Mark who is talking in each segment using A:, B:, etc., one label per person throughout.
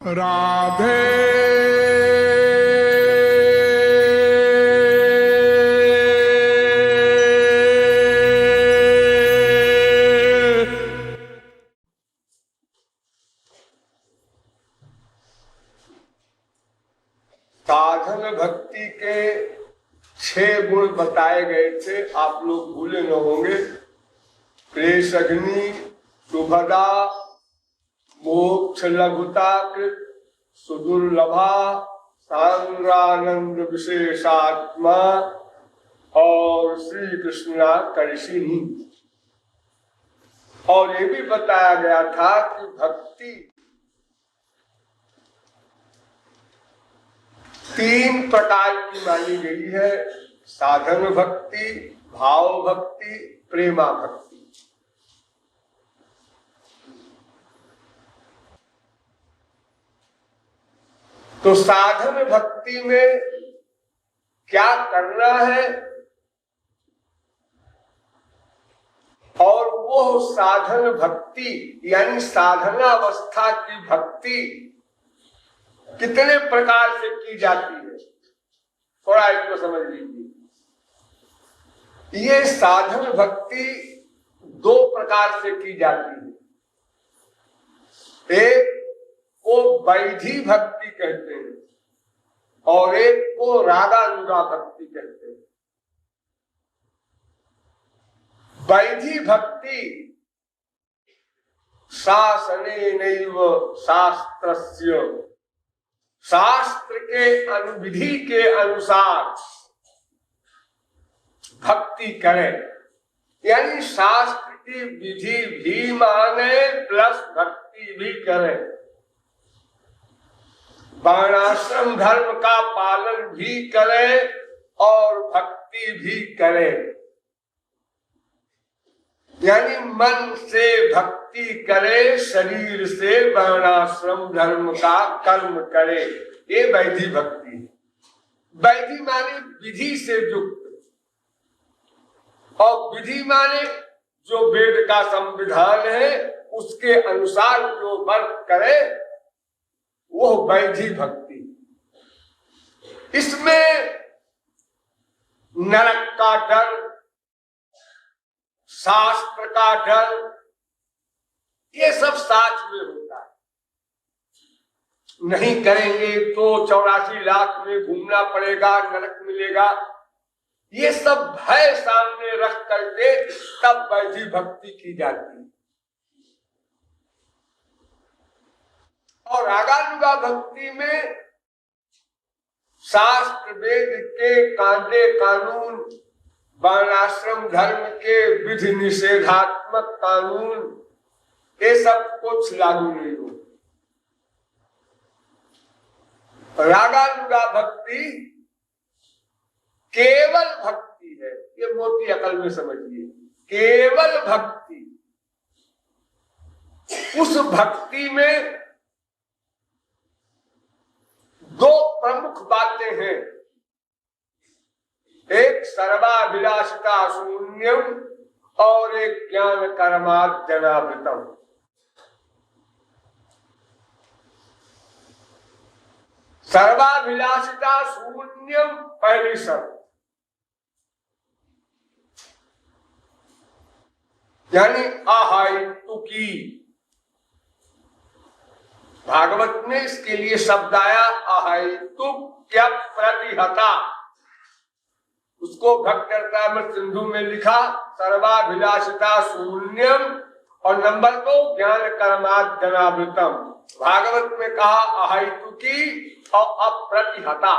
A: राधे साधन भक्ति के 6 गुण बताए गए थे, आप लोग भूले न होंगे। क्लेश अग्नि, शुभदा, मोक्ष लघुता, सुदुर्लभा, सांद्रानंद विशेषात्मा और श्री कृष्णा करिशिनी। और ये भी बताया गया था कि भक्ति 3 प्रकार की मानी गई है: साधन भक्ति, भाव भक्ति, प्रेमा भक्ति। तो साधन भक्ति में क्या करना है और वो साधन भक्ति यानी साधनावस्था की भक्ति कितने प्रकार से की जाती है, थोड़ा इसको समझ लीजिए। ये साधन भक्ति 2 प्रकार से की जाती है। एक को वैधि भक्ति कहते हैं और एक को रागानुगा भक्ति कहते हैं। वैधि भक्ति शासनेनैव शास्त्रस्य, शास्त्र के अनुविधि के अनुसार भक्ति करें, यानी शास्त्र की विधि भी माने प्लस भक्ति भी करें, वर्णाश्रम धर्म का पालन भी करे और भक्ति भी करे, यानी मन से भक्ति करे, शरीर से वर्णाश्रम धर्म का कर्म करे। ये वैधि भक्ति है। वैधि माने विधि से युक्त, और विधि माने जो वेद का संविधान है उसके अनुसार जो वर्क करे वो वैधि भक्ति। इसमें नरक का डर, शास्त्र का डर, ये सब साथ में होता है। नहीं करेंगे तो 84 लाख में घूमना पड़ेगा, नरक मिलेगा, ये सब भय सामने रख करके तब वैधि भक्ति की जाती है। और रागानुगा भक्ति में शास्त्र वेद के कायदे कानून, वर्णाश्रम धर्म के विधि निषेधात्मक कानून, ये सब कुछ लागू नहीं हो। रागानुगा भक्ति केवल भक्ति है, ये मोटी अकल में समझिए। केवल भक्ति, उस भक्ति में 2 प्रमुख बातें हैं। एक सर्वाभिलाषिता शून्यम और एक ज्ञान कर्मार्जनावृतम। सर्वाभिलाषिता शून्यम पहली शर्त, यानी अहेतुकी। भागवत में इसके लिए शब्द आया अहेतुक प्रतिहता। उसको भक्तरतामृत सिंधु में लिखा सर्वाभिलाषिता शून्यम और नंबर 2 ज्ञान कर्मार्जनावृतम। भागवत में कहा अहेतुकी और अप्रतिहता।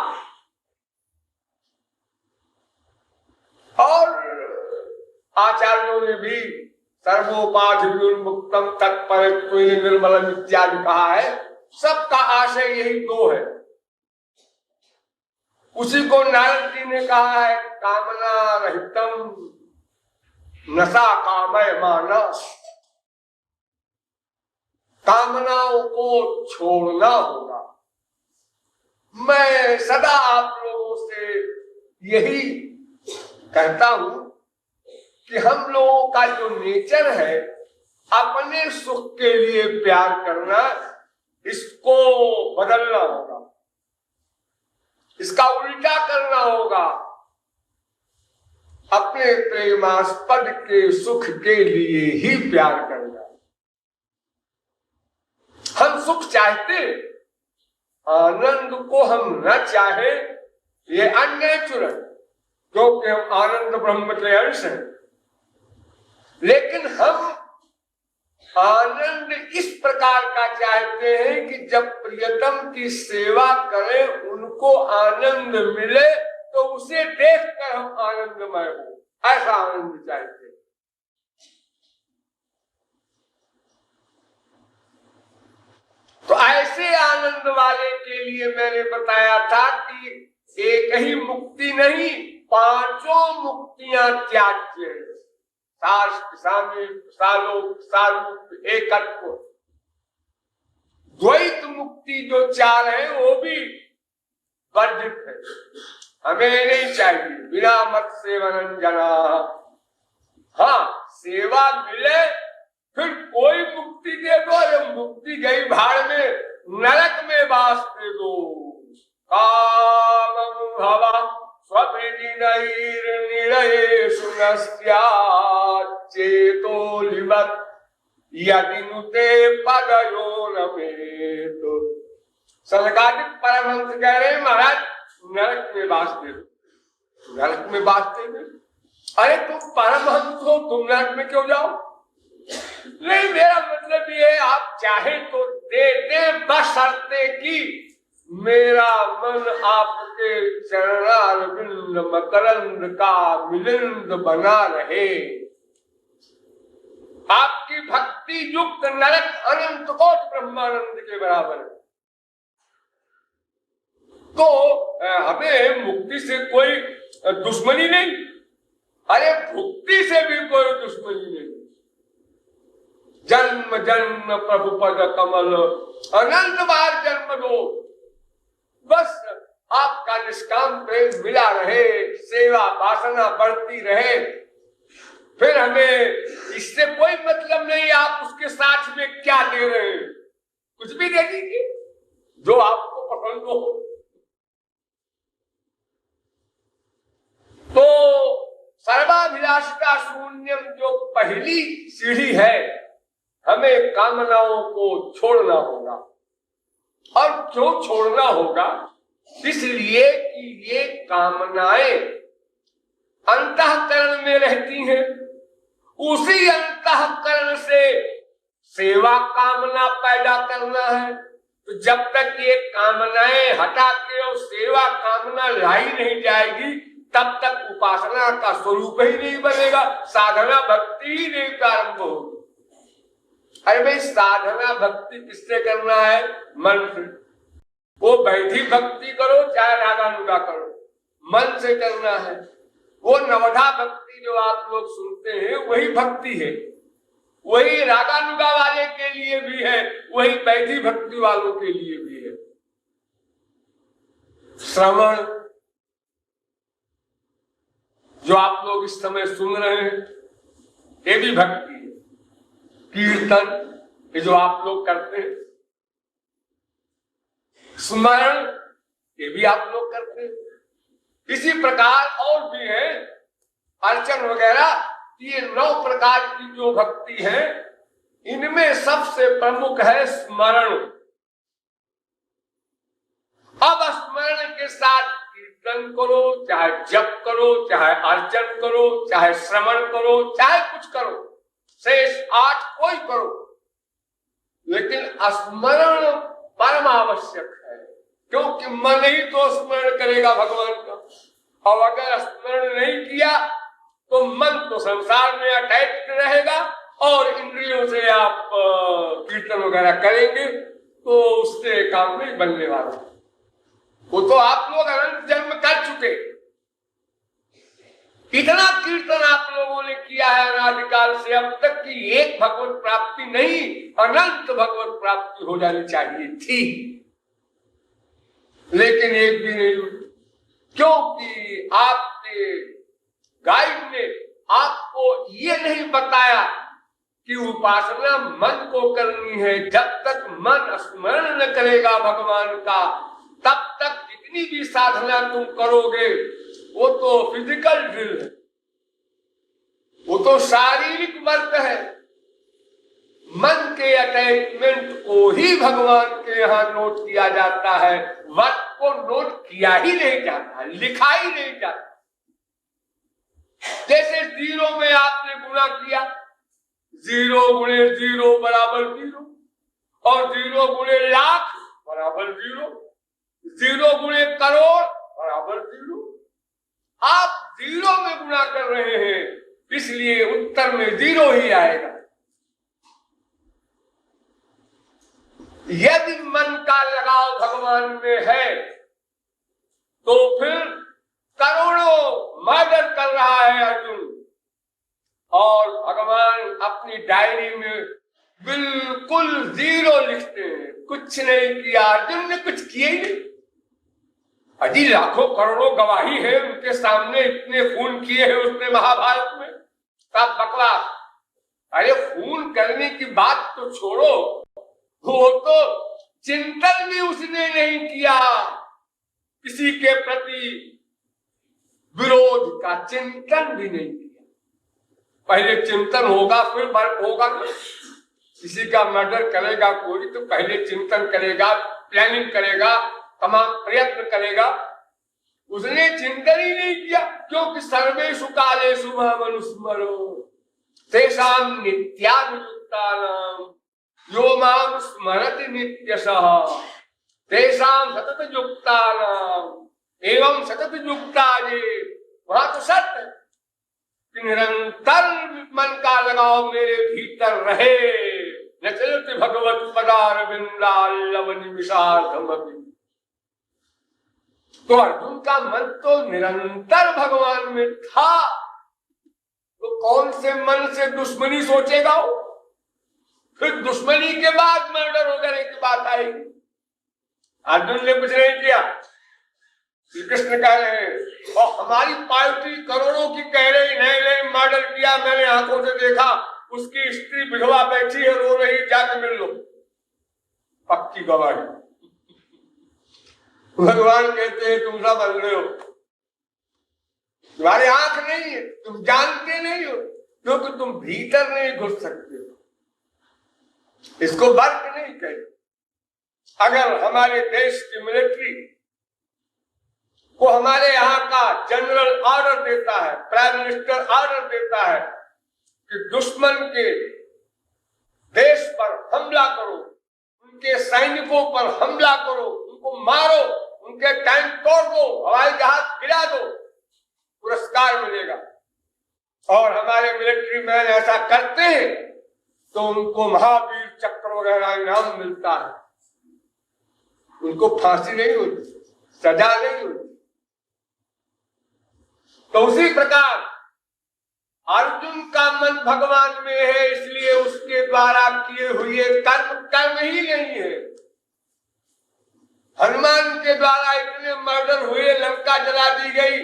A: और आचार्यों ने भी सर्वोपाधि विमुक्तम तत्पर निर्मलम इत्यादि कहा है। सबका आशय यही 2 है। उसी को नारद जी ने कहा है कामना रहितम नशा कामय मानस। कामनाओं को छोड़ना होगा। मैं सदा आप लोगों से यही कहता हूं कि हम लोगों का जो नेचर है अपने सुख के लिए प्यार करना, इसको बदलना होगा, इसका उल्टा करना होगा। अपने प्रेमास्पद के सुख के लिए ही प्यार करना। हम सुख चाहते, आनंद को हम न चाहे, ये अननेचुरल, क्योंकि हम आनंद ब्रह्म के अंश हैं। लेकिन हम आनंद इस प्रकार का चाहते हैं कि जब प्रियतम की सेवा करें, उनको आनंद मिले, तो उसे देखकर हम आनंदमय हो, ऐसा आनंद चाहते हैं। तो ऐसे आनंद वाले के लिए मैंने बताया था कि एक ही मुक्ति नहीं, पांचों मुक्तियां त्याज्य हैं। सारूप, एकत्व, द्वैत मुक्ति जो चार है वो भी वर्जित है, हमें नहीं चाहिए। बिना मत सेवन जना, हाँ सेवा मिले फिर कोई मुक्ति दे दो, ये मुक्ति गई भाड़ में, नरक में वास दे दो। कामं हवा स्वप्निनैर्निरयेषु चेतो लिवत् यदि नुते पदयो नमेत। सनकादिक परमहंस कह रहे हैं, महाराज नरक में वास दे दो, नरक में वास दे दो। अरे तुम परमहंस हो, तुम नरक में क्यों जाओ? नहीं, मेरा मतलब ये, आप चाहे तो दे दे, बशर्ते कि मेरा मन आपके चरणारविंद मकरंद का मिलिंद बना रहे। आपकी भक्ति युक्त नरक अनंत कोटि ब्रह्मानंद के बराबर है। तो हमें मुक्ति से कोई दुश्मनी नहीं, अरे भुक्ति से भी कोई दुश्मनी नहीं। जन्म जन्म प्रभु पद कमल, अनंत बार जन्म दो, बस आपका निष्काम प्रेम मिला रहे, सेवा वासना बढ़ती रहे, फिर हमें इससे कोई मतलब नहीं आप उसके साथ में क्या दे रहे हैं, कुछ भी दे दीजिए जो आपको पसंद हो। तो सर्वाभिलाषा शून्यम जो पहली सीढ़ी है, हमें कामनाओं को छोड़ना होगा। और क्यों छोड़ना होगा? इसलिए कि ये कामनाएं अंतःकरण में रहती हैं, उसी अंतःकरण से सेवा कामना पैदा करना है। तो जब तक ये कामनाएं हटा के और सेवा कामना लाई नहीं जाएगी, तब तक उपासना का स्वरूप ही नहीं बनेगा, साधना भक्ति ही नहीं प्रारंभ होगी। अरे भाई, साधना भक्ति किससे करना है? मन से। वो बैठी भक्ति करो चाहे रागानुगा करो, मन से करना है। वो नवधा भक्ति जो आप लोग सुनते हैं वही भक्ति है, वही रागानुगा वाले के लिए भी है, वही बैठी भक्ति वालों के लिए भी है। श्रवण जो आप लोग इस समय सुन रहे हैं ये भी भक्ति है। कीर्तन ये जो आप लोग करते हैं, स्मरण ये भी आप लोग करते हैं। इसी प्रकार और भी है, अर्चन वगैरह, ये 9 प्रकार की जो भक्ति है, इनमें सबसे प्रमुख है स्मरण। अब स्मरण के साथ कीर्तन करो, चाहे जप करो, चाहे अर्चन करो, चाहे श्रवण करो, चाहे कुछ करो, शेष 8 कोई करो, लेकिन स्मरण परम आवश्यक है, क्योंकि मन ही तो स्मरण करेगा भगवान का। और अगर स्मरण नहीं किया तो मन तो संसार में अटैच रहेगा, और इंद्रियों से आप कीर्तन वगैरह करेंगे तो उससे काम नहीं बनने वाला। वो तो आप लोग अनंत जन्म कर चुके, इतना कीर्तन आप लोगों ने किया है अनादिकाल से अब तक कि एक भगवत प्राप्ति नहीं, अनंत भगवत प्राप्ति हो जानी चाहिए थी, लेकिन एक भी नहीं हुई, क्योंकि आपके गाइड ने आपको ये नहीं बताया कि उपासना मन को करनी है। जब तक मन स्मरण न करेगा भगवान का, तब तक जितनी भी साधना तुम करोगे वो तो फिजिकल ड्रिल है, वो तो शारीरिक वर्क है। मन के अटैचमेंट को ही भगवान के यहाँ नोट किया जाता है, वर्क को नोट किया ही नहीं जाता, लिखा ही नहीं जाता। जैसे 0 में आपने गुणा किया, 0 गुणे 0 बराबर 0, और 0 गुणे लाख बराबर 0, 0 गुणे करोड़ बराबर 0। आप 0 में गुणा कर रहे हैं, इसलिए उत्तर में 0 ही आएगा। यदि मन का लगाव भगवान में है तो फिर करोड़ों मर्डर कर रहा है अर्जुन, और भगवान अपनी डायरी में बिल्कुल 0 लिखते हैं। कुछ नहीं किया, अर्जुन ने कुछ किया ही नहीं। अजी लाखों करोड़ों गवाही है उनके सामने, इतने खून किए हैं उसने महाभारत में, सब बकवास। अरे खून करने की बात तो छोड़ो, वो तो चिंतन भी उसने नहीं किया, किसी के प्रति विरोध का चिंतन भी नहीं किया। पहले चिंतन होगा फिर वर्क होगा ना। किसी का मर्डर करेगा कोई तो पहले चिंतन करेगा, प्लानिंग करेगा, तमाम प्रयत्न करेगा। उसने चिंतन ही नहीं किया, क्योंकि सर्वेषु कालेषु माम् अनुस्मरो तेषां नित्याभियुक्तानां यो मां स्मरति नित्यशः तेषां सततयुक्तानां एवं सततयुक्ता ये। वहां तो सत्य कि निरंतर मन का लगाव मेरे भीतर रहे। न चलति भगवत पदारविंदाल्लव निमिषार्धमपि। तो अर्जुन का मन तो निरंतर भगवान में था, तो कौन से मन से दुश्मनी सोचेगा वो? फिर दुश्मनी के बाद मर्डर वगैरह की बात आएगी। अर्जुन ने कुछ नहीं किया, श्री कृष्ण कह रहे हैं, और हमारी पार्टी करोड़ों की कह रही नहीं नहीं मर्डर किया, मैंने आंखों से देखा, उसकी स्त्री विधवा बैठी है रो रही, जाके मिल लो, पक्की गवाही। भगवान कहते हैं तुम सब अंधे हो, तुम्हारे आंख नहीं है, तुम जानते नहीं हो, क्योंकि तुम भीतर नहीं घुस सकते हो। इसको वर्क नहीं कहते। अगर हमारे देश की मिलिट्री को हमारे यहाँ का जनरल ऑर्डर देता है, प्राइम मिनिस्टर ऑर्डर देता है कि दुश्मन के देश पर हमला करो, उनके सैनिकों पर हमला करो, उनको मारो, उनके टैंक तोड़ दो, हवाई जहाज गिरा दो, पुरस्कार मिलेगा। और हमारे मिलिट्री मैन ऐसा करते हैं तो उनको महावीर चक्र वगैरह इनाम मिलता है, उनको फांसी नहीं होती, सजा नहीं होती। तो उसी प्रकार अर्जुन का मन भगवान में है, इसलिए उसके द्वारा किए हुए कर्म कर्म ही नहीं है। हनुमान के द्वारा इतने मर्डर हुए, लंका जला दी गई,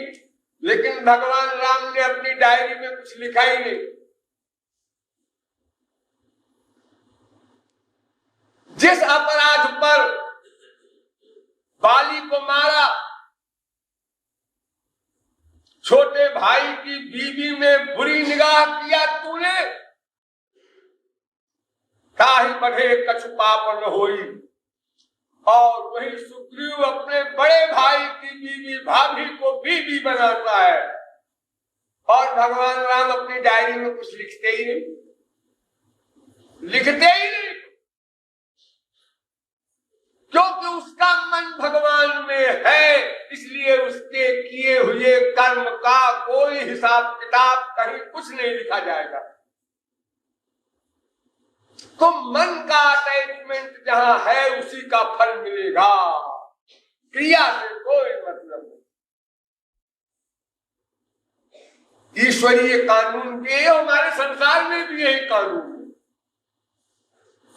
A: लेकिन भगवान राम ने अपनी डायरी में कुछ लिखा ही नहीं। जिस अपराध पर बाली को मारा, छोटे भाई की बीवी में बुरी निगाह किया तूने, ताहि बढ़े कछु पाप न होई। और वही सुग्रीव अपने बड़े भाई की बीवी भाभी को बीवी बनाता है, और भगवान राम अपनी डायरी में कुछ लिखते ही नहीं, लिखते ही नहीं, क्योंकि उसका मन भगवान में है। इसलिए उसके किए हुए कर्म का कोई हिसाब किताब कहीं कुछ नहीं लिखा जाएगा। तो मन का अटैचमेंट जहां है उसी का फल मिलेगा, क्रिया से कोई मतलब नहीं। ईश्वरीय कानून के हमारे संसार में भी यही कानून है।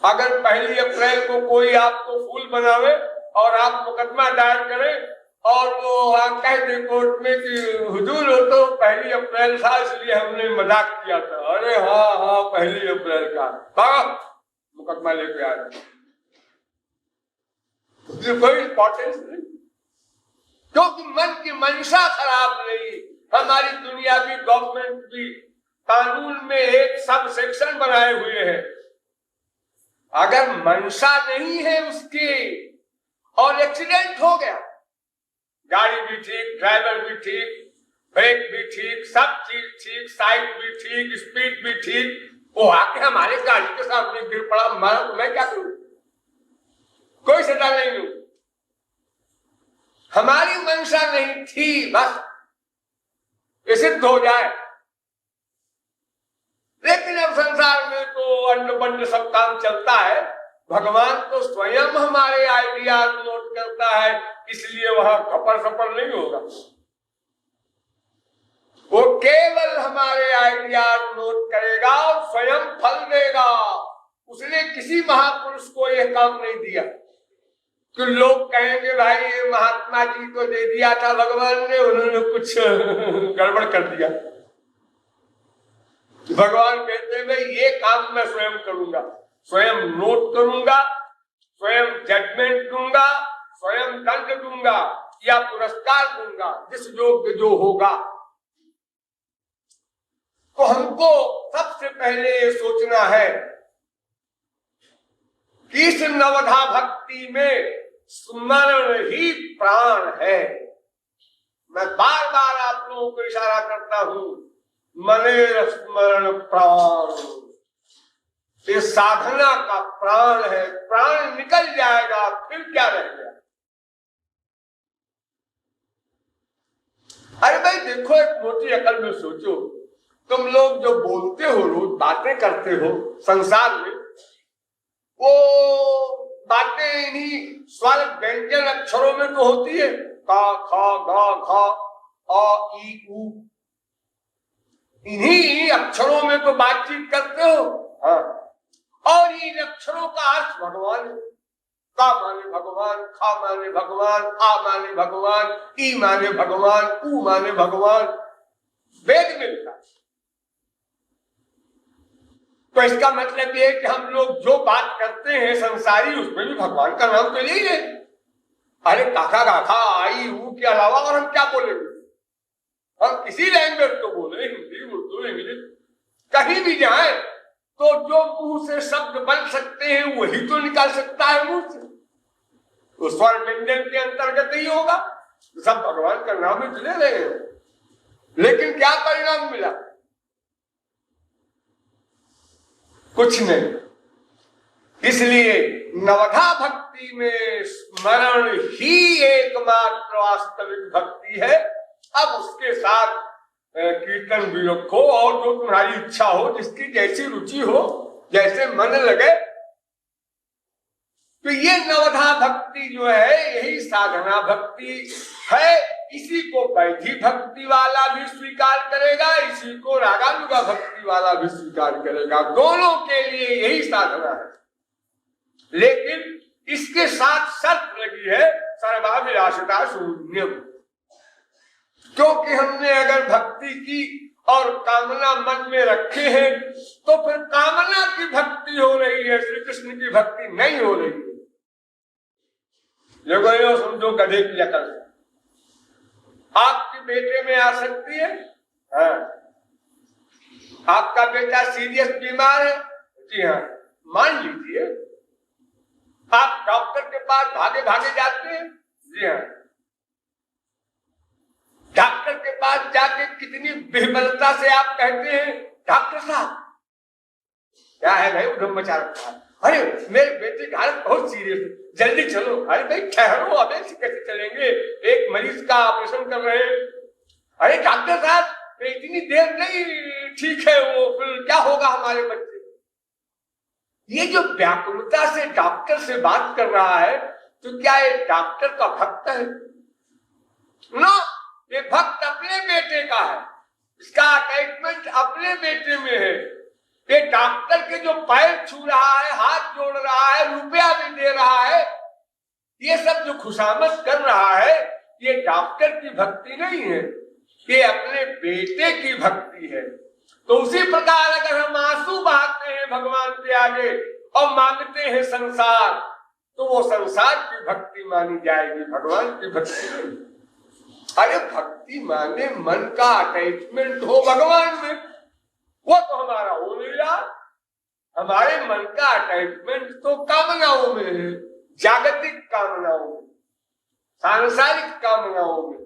A: अगर 1 अप्रैल को कोई आपको फूल बनावे और आप मुकदमा दायर करें और वो वहां कह दे कोर्ट में कि हुजूर हो तो 1 अप्रैल था इसलिए हमने मजाक किया था। अरे हाँ हाँ 1 अप्रैल का मुकदमा लेके आ रहे, कोई इंपॉर्टेंस नहीं, क्योंकि मन की मंशा खराब नहीं। हमारी दुनियावी गवर्नमेंट भी कानून में एक सब सेक्शन बनाए हुए हैं, अगर मंशा नहीं है उसकी और एक्सीडेंट हो गया, गाड़ी भी ठीक, ड्राइवर भी ठीक, ब्रेक भी ठीक, सब चीज ठीक, साइड भी ठीक, स्पीड भी ठीक, वो आके हमारे गाड़ी के सामने गिर पड़ा, मारा तो मैं क्या करूं? कोई सजा नहीं लूं। हमारी मंशा नहीं थी, बस ये सिद्ध हो जाए। लेकिन अब संसार में तो अन्न बन्न सब काम चलता है, भगवान तो स्वयं हमारे आइडिया नोट करता है, इसलिए वहां खपर सपर नहीं होगा। वो केवल हमारे आइडिया नोट करेगा और स्वयं फल देगा। उसने किसी महापुरुष को यह काम नहीं दिया कि लोग कहेंगे भाई ये महात्मा जी को दे दिया था भगवान ने, उन्होंने कुछ गड़बड़ कर दिया। भगवान कहते हैं भाई ये काम मैं स्वयं करूंगा, स्वयं नोट करूंगा, स्वयं जजमेंट दूंगा, स्वयं दंड दूंगा या पुरस्कार दूंगा, जिस योग्य जो होगा। तो हमको सबसे पहले ये सोचना है कि इस नवधा भक्ति में स्मरण ही प्राण है। मैं बार बार आप लोगों को इशारा करता हूं, मने स्मरण प्राण, ये साधना का प्राण है। प्राण निकल जाएगा फिर क्या रह गया? अरे भाई देखो, एक मोटी अकल में सोचो, तुम लोग जो बोलते हो, रोज बातें करते हो संसार में, वो बातें इन्हीं स्वर व्यंजन अक्षरों में तो होती है, का खा गा घा आ ई उ, इन्हीं अक्षरों में तो बातचीत करते हो। हाँ, और इन अक्षरों का अर्थ भगवान, का माने भगवान, खा माने भगवान, आ माने भगवान, ई माने भगवान, उ माने भगवान, वेद में लिखा। तो इसका मतलब ये कि हम लोग जो बात करते हैं संसारी, उसमें भी भगवान का नाम तो यही है। अरे काका काका आई ऊ के अलावा और हम क्या बोलेंगे? हम किसी लैंग्वेज तो बोले, हिंदी, उर्दू, इंग्लिश, कहीं भी जाए तो जो मुंह से शब्द बन सकते हैं वही तो निकाल सकता है मुंह से। तो स्वर व्यंजन के अंतर्गत ही होगा, सब भगवान का नाम ही ले रहे हैं, लेकिन क्या परिणाम मिला? कुछ नहीं। इसलिए नवधा भक्ति में स्मरण ही एकमात्र वास्तविक भक्ति है। अब उसके साथ कीर्तन भी रखो और जो तुम्हारी इच्छा हो, जिसकी जैसी रुचि हो, जैसे मन लगे। तो ये नवधा भक्ति जो है यही साधना भक्ति है। इसी को वैधी भक्ति वाला भी स्वीकार करेगा, इसी को रागानुगा भक्ति वाला भी स्वीकार करेगा। दोनों के लिए यही साधना है। लेकिन इसके साथ शर्त लगी है, सर्वाभिलाषिता शून्यम। क्योंकि हमने अगर भक्ति की और कामना मन में रखे हैं तो फिर कामना की भक्ति हो रही है, श्री कृष्ण की भक्ति नहीं हो रही है। देखो यो समझो गधे की अकल, आपके बेटे में आ सकती है। हाँ, आपका बेटा सीरियस बीमार है, जी हाँ, मान लीजिए आप डॉक्टर के पास भागे भागे जाते हैं, जी हाँ, डॉक्टर के पास जाके कितनी बेहबलता से आप कहते हैं, डॉक्टर साहब क्या है भाई, उधम मचा रखा है, अरे मेरे बेटे का हालत बहुत सीरियस है, जल्दी चलो। अरे भाई ठहरो, अब ऐसे कैसे चलेंगे, एक मरीज का ऑपरेशन कर रहे हैं। अरे डॉक्टर साहब इतनी देर नहीं, ठीक है वो, फिर क्या होगा हमारे बच्चे? ये जो व्याकुलता से डॉक्टर से बात कर रहा है, तो क्या ये डॉक्टर का भक्त है? नो, ये भक्त अपने बेटे का है, इसका अटैचमेंट अपने बेटे में है। ये डॉक्टर के जो पैर छू रहा है, हाथ जोड़ रहा है, रुपया भी दे रहा है, ये सब जो खुशामद कर रहा है, ये डॉक्टर की भक्ति नहीं है, ये अपने बेटे की भक्ति है। तो उसी प्रकार अगर हम आंसू बहाते हैं भगवान के आगे और मांगते हैं संसार, तो वो संसार की भक्ति मानी जाएगी, भगवान की भक्ति नहीं। अरे भक्ति माने मन का अटैचमेंट हो भगवान में, वो तो हमारा हो नहीं रहा। हमारे मन का अटैचमेंट तो कामनाओं में है, जागतिक कामनाओं में, सांसारिक कामनाओं में।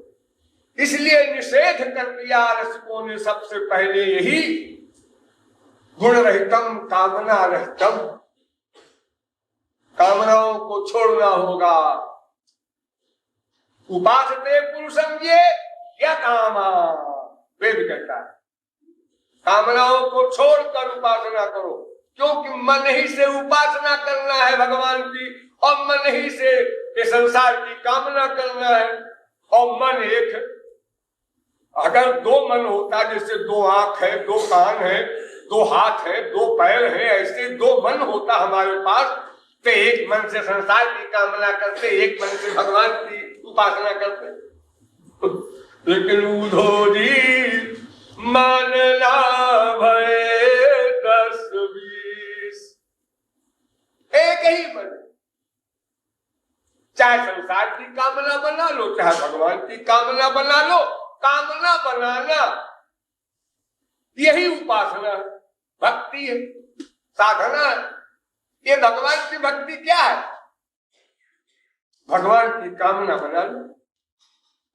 A: इसलिए निषेध कर दिया रसिकों ने सबसे पहले यही, गुण रहितम कामना रहितम, कामनाओं को छोड़ना होगा। उपासते पुरुषम ये या कामा, वेद कहता है कामनाओं को छोड़कर उपासना करो, क्योंकि मन ही से उपासना करना है भगवान की, और मन ही से ये संसार की कामना करना है। और मन एक, अगर दो मन होता, जैसे दो आंख है, दो कान है, दो हाथ है, दो पैर है, ऐसे दो मन होता हमारे पास, तो एक मन से संसार की कामना करते, एक मन से भगवान की उपासना करते। लेकिन उधो जी मानना भय 10-20, एक ही मन, चाहे संसार की कामना बना लो, चाहे भगवान की कामना बना लो। कामना बनाना यही उपासना है, भक्ति है, साधना है। ये भगवान की भक्ति क्या है? भगवान की कामना बना लो।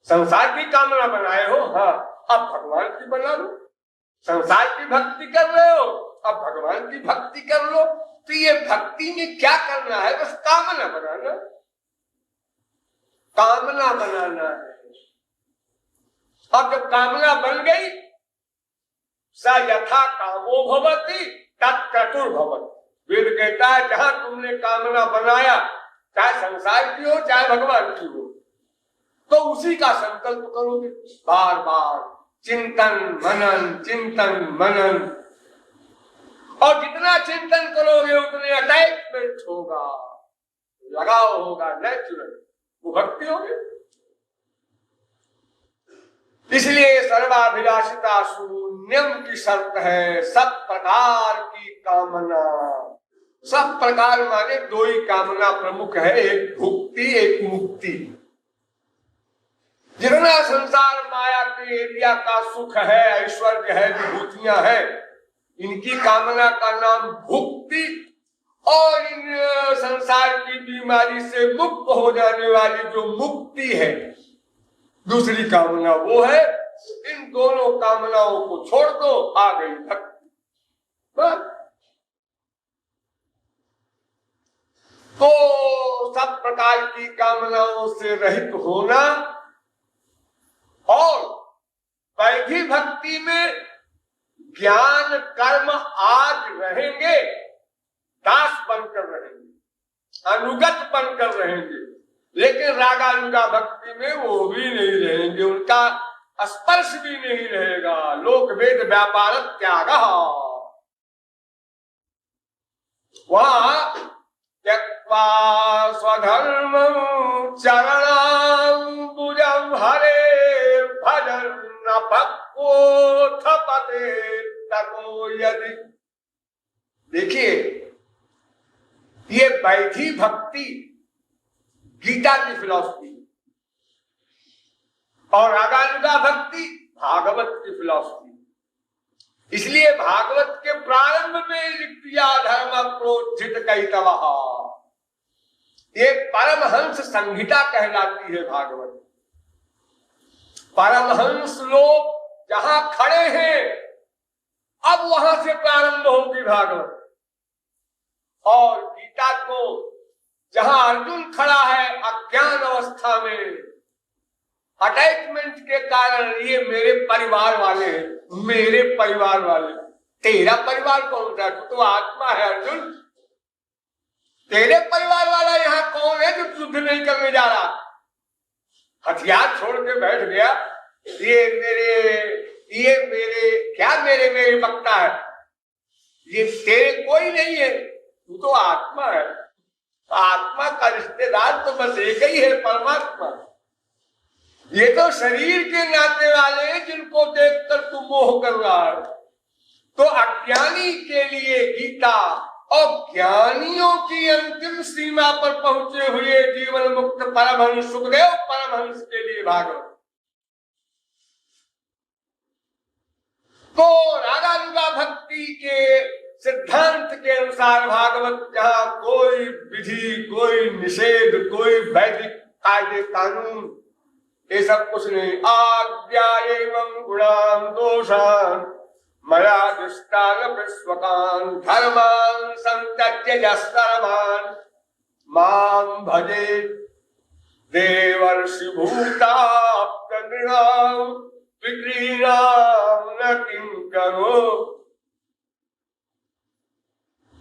A: संसार की कामना बनाए हो, हाँ, अब भगवान की बना लो। संसार की भक्ति कर रहे हो, अब भगवान की भक्ति कर लो। तो ये भक्ति में क्या करना है? बस कामना बनाना, कामना बनाना है। अब जब कामना बन गई, स यथा कामो भवति तत्क्रतुर् भवति। वेद कहता है जहां तुमने कामना बनाया, चाहे संसार की हो चाहे भगवान की हो, तो उसी का संकल्प करोगे बार बार, चिंतन मनन। और जितना चिंतन करोगे उतने अटैचमेंट होगा, लगाव होगा, नेचुरल, वो भक्ति होगी। इसलिए सर्वाभिलाषिता शून्यम की शर्त है, सब प्रकार की कामना। सब प्रकार माने दो ही कामना प्रमुख है, एक भुक्ति एक मुक्ति। जितना संसार माया के एरिया का सुख है, ऐश्वर्य है, विभूतियां है, इनकी कामना का नाम भुक्ति। और इन संसार की बीमारी से मुक्त हो जाने वाली जो मुक्ति है, दूसरी कामना वो है। इन दोनों कामनाओं को छोड़ दो, आ गई भक्ति। तो सब प्रकार की कामनाओं से रहित होना, और वैधि भक्ति में ज्ञान कर्म आज रहेंगे, दास बनकर रहेंगे, अनुगत बनकर रहेंगे, लेकिन रागानुगा भक्ति में वो भी नहीं रहेंगे, उनका स्पर्श भी नहीं रहेगा। लोक वेद व्यापार त्याग, वहां त्यक्त्वा स्वधर्म चरणाम्बुजं हरे भजन भक्तो थपते तको यदि। देखिए, ये वैधि भक्ति गीता की फिलॉसफी, और रागानुगा भक्ति भागवत की फिलॉसफी। इसलिए भागवत के प्रारंभ में लिख दिया धर्म प्रोज्झित कैतवः, ये परमहंस संहिता कहलाती है भागवत। परमहंस लोग जहां खड़े हैं, अब वहां से प्रारंभ होगी भागवत। और गीता को जहां अर्जुन खड़ा है अज्ञान अवस्था में, अटैचमेंट के कारण, ये मेरे परिवार वाले हैं, मेरे परिवार वाले। तेरा परिवार कौन सा? तू तो आत्मा है अर्जुन। तेरे परिवार वाला यहाँ कौन है जो युद्ध नहीं करने जा रहा? हथियार छोड़ के बैठ गया, ये मेरे क्या मेरे बकता है, ये तेरे कोई नहीं है, तू तो आत्मा है। आत्मा का रिश्तेदार तो बस एक ही है, परमात्मा। ये तो शरीर के नाते वाले हैं जिनको देखकर तू मोह कर रहा है। तो अज्ञानी के लिए गीता और ज्ञानियों की अंतिम सीमा पर पहुंचे हुए जीवन मुक्त परमहंस सुखदेव परमहंस के लिए भागवत। तो रागानुगा भक्ति के सिद्धांत के अनुसार भागवत जहां कोई विधि, कोई निषेध, कोई वैदिक कायदे कानून, ये सब कुछ नहीं। आज्ञा एवं गुणान दोषान मया दृष्टान विश्वकान धर्मान संत्यज्य सर्वान मां भजे देवर्षि भूताप्त नृणाम पितॄणाम न किं करो।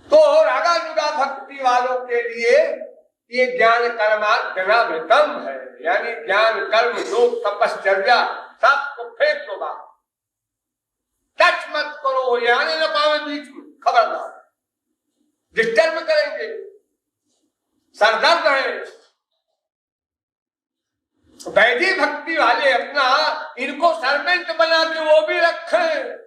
A: तो रागानुगा भक्ति वालों के लिए ये ज्ञान कर्माद्यनावृतम है, यानी ज्ञान कर्म योग तपश्चर्या सबको फेंक दो बाहर, टच मत करो, ये आने न पावे बीच में, खबरदार, डिस्टर्ब करेंगे, सरदर्द है। वैधि भक्ति वाले अपना इनको सर्वेंट बना के वो भी रखें।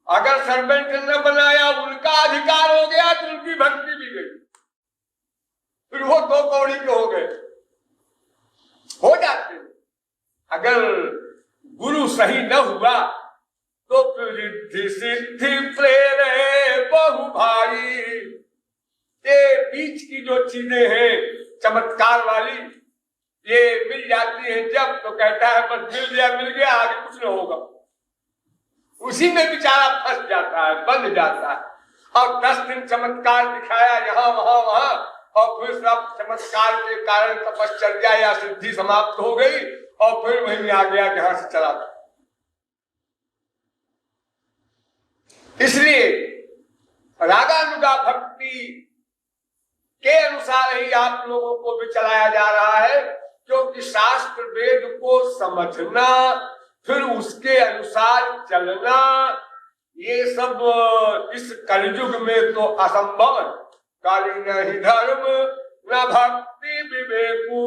A: अगर सर्वेंट न बनाया, उनका अधिकार हो गया तो उनकी भक्ति भी गई, फिर वो दो कौड़ी के हो गए, हो जाते। अगर गुरु सही न हुआ तो फिर रिद्धि सिद्धि प्रेरे बहु भाई, ये बीच की जो चीजें हैं चमत्कार वाली, ये मिल जाती है जब तो कहता है बस मिल गया आगे कुछ न होगा, उसी में बेचारा फंस जाता है, बंध जाता है। और 10 दिन चमत्कार दिखाया यहाँ वहां और फिर सब चमत्कार के कारण तपश्चर्या या सिद्धि समाप्त हो गई और फिर वही आ गया जहां से चला था। इसलिए रागानुगा भक्ति के अनुसार ही आप लोगों को भी चलाया जा रहा है, क्योंकि शास्त्र वेद को समझना फिर उसके अनुसार चलना, ये सब इस कलयुग में तो असंभव है। काली नहीं धर्म न भक्ति विवेकु,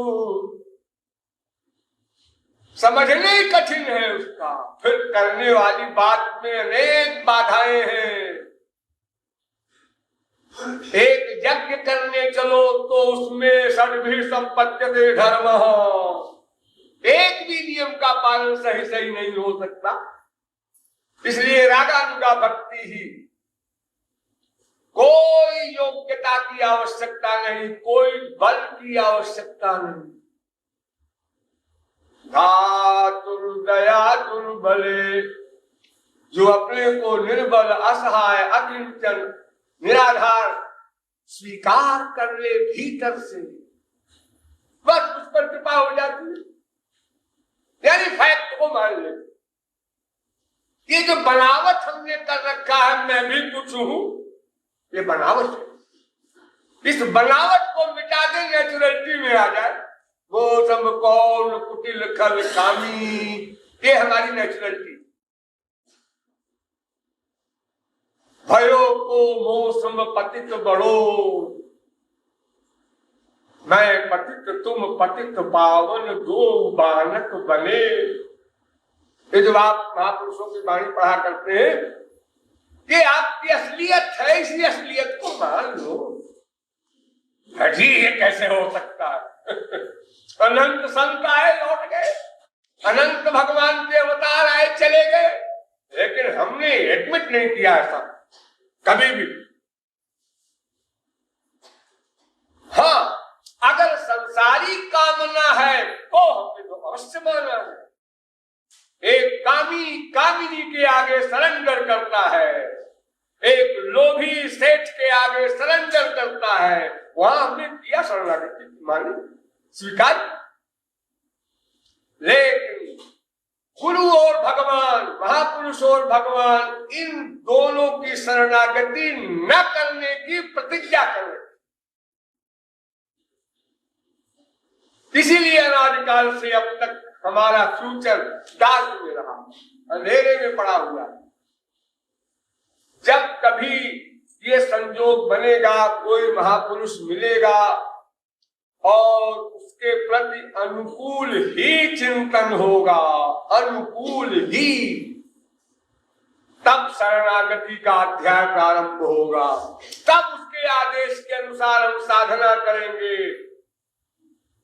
A: समझने ही कठिन है उसका, फिर करने वाली बात में अनेक बाधाएं हैं। एक यज्ञ करने चलो तो उसमें षड्भी संपद्यते धर्म, एक भी नियम का पालन सही नहीं हो सकता। इसलिए रागानुगा भक्ति ही, कोई योग्यता की आवश्यकता नहीं, कोई बल की आवश्यकता नहीं। धातुर्दया दुर्बले, जो अपने को निर्बल असहाय अकिंचन निराधार स्वीकार कर ले भीतर से, बस उस पर कृपा हो जाती है, यानी फैक्ट को मान ले। ये जो बनावट हमने कर रखा है मैं भी कुछ हूं, ये बनावट है। इस बनावट को मिटा दे, नेचुरलिटी में आ जाए। वो सब कौन कुटिल खल कामी, ये हमारी नेचुरलिटी। भयो को मौसम पतित बढ़ो, मैं पतित तुम पतित पावन दो बानक बने। ये जो आप महापुरुषों की वाणी पढ़ा करते हैं, ये आपकी असलियत है, इसी असलियत को मान लो। जी ये कैसे हो सकता है? अनंत संत आए लौट गए, अनंत भगवान के अवतार आए चले गए, लेकिन हमने एडमिट नहीं किया ऐसा कभी भी। हाँ, अगर संसारी कामना है तो हमने तो अवश्य माना है। एक कामी कामिनी के आगे सरेंडर करता है, एक लोभी सेठ के आगे सरेंडर करता है, वहां हमने दिया शरणागति मानी, स्वीकार। लेकिन गुरु और भगवान, महापुरुष और भगवान, इन दोनों की शरणागति न करने की प्रतिज्ञा करें। इसीलिए अनादिकाल से अब तक हमारा फ्यूचर डार्क में रहा, अंधेरे में पड़ा हुआ है। जब कभी ये संजोग बनेगा, कोई महापुरुष मिलेगा और उसके प्रति अनुकूल ही चिंतन होगा, अनुकूल ही, तब शरणागति का अध्याय प्रारंभ होगा। तब उसके आदेश के अनुसार हम साधना करेंगे,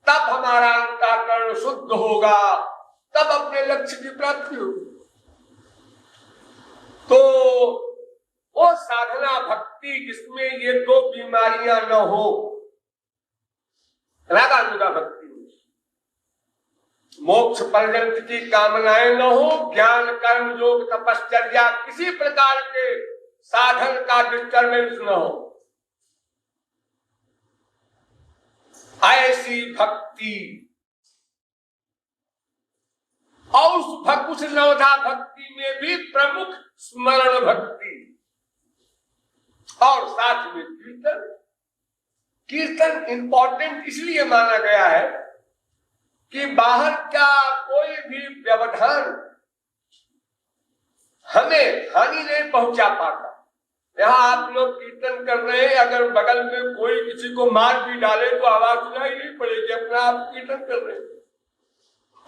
A: तब हमारा अंतःकरण शुद्ध होगा, तब अपने लक्ष्य की प्राप्ति होगी। तो वो साधना भक्ति जिसमें ये दो बीमारियां न हो, रागानुगा भक्ति, मोक्ष पर्यंत की कामनाएं न हो, ज्ञान कर्म योग तपश्चर्या किसी प्रकार के साधन का डिस्टर्बेंस न हो, ऐसी भक्ति, और उस नवधा भक्ति में भी प्रमुख स्मरण भक्ति, और साथ में कीर्तन। कीर्तन इंपॉर्टेंट इसलिए माना गया है कि बाहर का कोई भी व्यवधान हमें हानि नहीं पहुंचा पाता। यहाँ आप लोग कीर्तन कर रहे हैं, अगर बगल में कोई किसी को मार भी डाले तो आवाज सुनाई नहीं पड़ेगी, अपना आप कीर्तन कर रहे हैं।